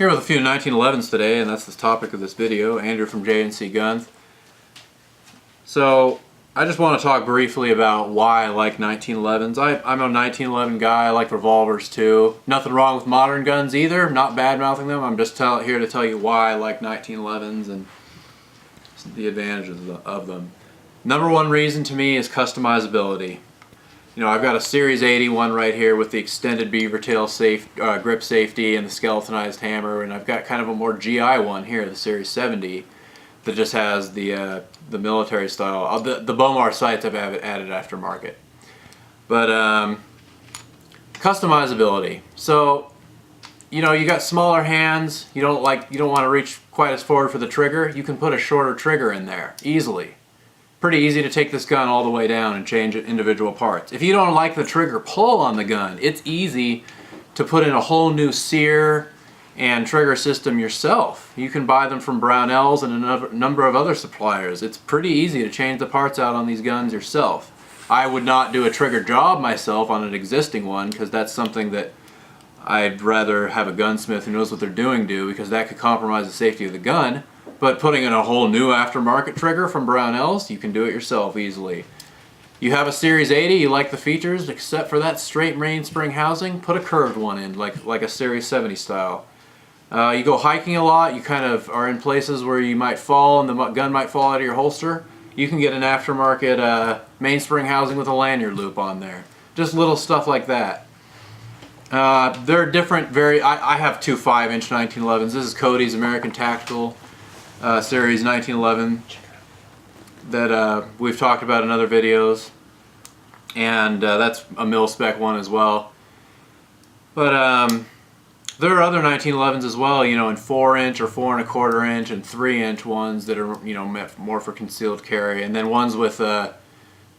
Here with a few 1911s today, and that's the topic of this video. Andrew from JanCguns. So I just want to talk briefly about why I like 1911s. I'm a 1911 guy. I like revolvers too. Nothing wrong with modern guns either. Not bad mouthing them. I'm just here to tell you why I like 1911s and the advantages of them. Number one reason to me is customizability. You know, I've got a Series 80 one right here with the extended beaver tail grip safety and the skeletonized hammer, and I've got kind of a more GI one here, the Series 70, that just has the military style. The Bomar sights I've added aftermarket. But customizability. So, you know, you got smaller hands. You don't want to reach quite as forward for the trigger. You can put a shorter trigger in there easily. Pretty easy to take this gun all the way down and change individual parts. If you don't like the trigger pull on the gun, it's easy to put in a whole new sear and trigger system yourself. You can buy them from Brownells and a number of other suppliers. It's pretty easy to change the parts out on these guns yourself. I would not do a trigger job myself on an existing one because that's something that I'd rather have a gunsmith who knows what they're doing do, because that could compromise the safety of the gun. But putting in a whole new aftermarket trigger from Brownells, you can do it yourself easily. You have a Series 80, you like the features, except for that straight mainspring housing, put a curved one in, like a Series 70 style. You go hiking a lot, you kind of are in places where you might fall and the gun might fall out of your holster. You can get an aftermarket mainspring housing with a lanyard loop on there. Just little stuff like that. They're different, I have two 5-inch 1911s. This is Cody's American Tactical Series 1911 that we've talked about in other videos, and that's a mil-spec one as well. But there are other 1911s as well, you know, in 4-inch or 4 1/4 inch and 3-inch ones that are, you know, meant more for concealed carry, and then ones with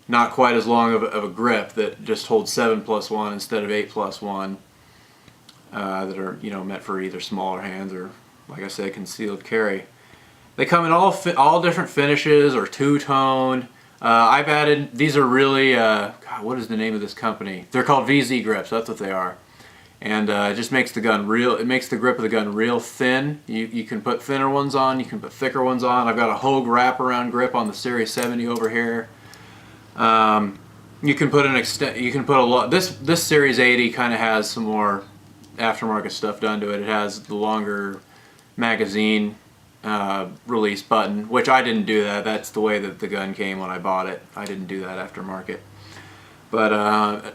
not quite as long of a grip that just hold 7+1 instead of 8+1 that are, you know, meant for either smaller hands or, like I said, concealed carry. They come in all different finishes or two-tone. I've added, these are really, God, what is the name of this company? They're called VZ grips, that's what they are. And it just makes the gun it makes the grip of the gun real thin. You can put thinner ones on, you can put thicker ones on. I've got a Hogue wraparound grip on the Series 70 over here. You can put a lot, this Series 80 kind of has some more aftermarket stuff done to it. It has the longer magazine release button, which I didn't do that. That's the way that the gun came when I bought it. I didn't do that aftermarket. But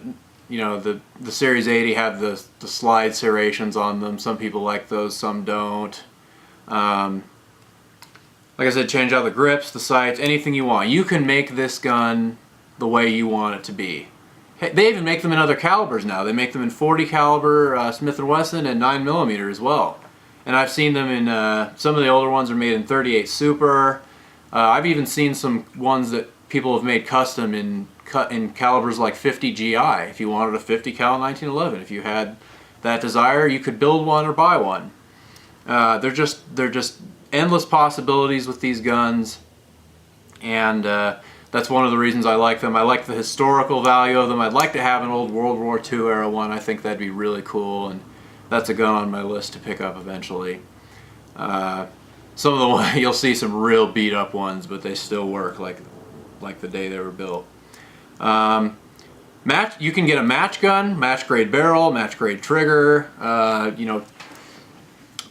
you know, the Series 80 have the slide serrations on them. Some people like those, some don't. Like I said, change out the grips, the sights, anything you want. You can make this gun the way you want it to be. Hey, they even make them in other calibers now. They make them in 40 caliber Smith & Wesson and 9mm as well. And I've seen them in, some of the older ones are made in 38 Super. I've even seen some ones that people have made custom in calibers like 50 GI. If you wanted a 50 cal 1911, if you had that desire, you could build one or buy one. They're just endless possibilities with these guns, and that's one of the reasons I like them. I like the historical value of them. I'd like to have an old World War II era one. I think that'd be really cool, and that's a gun on my list to pick up eventually. Some of the ones, you'll see some real beat up ones, but they still work like the day they were built. You can get a match gun, match grade barrel, match grade trigger, you know,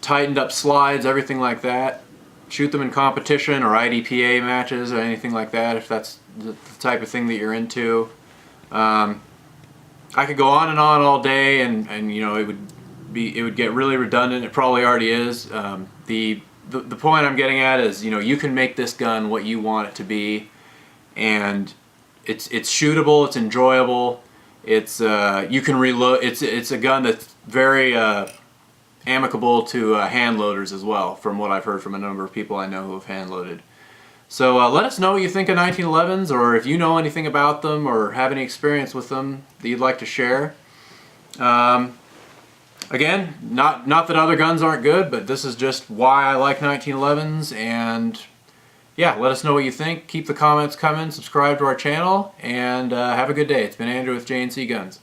tightened up slides, everything like that. Shoot them in competition or IDPA matches or anything like that, if that's the type of thing that you're into. I could go on and on all day, and you know, it would get really redundant. It probably already is. The point I'm getting at is, you know, you can make this gun what you want it to be, and it's shootable, it's enjoyable, it's you can reload. It's a gun that's very amicable to hand loaders as well, from what I've heard from a number of people I know who have hand loaded. So let us know what you think of 1911s, or if you know anything about them or have any experience with them that you'd like to share. Again, not that other guns aren't good, but this is just why I like 1911s, and yeah, let us know what you think. Keep the comments coming, subscribe to our channel, and have a good day. It's been Andrew with JanCguns.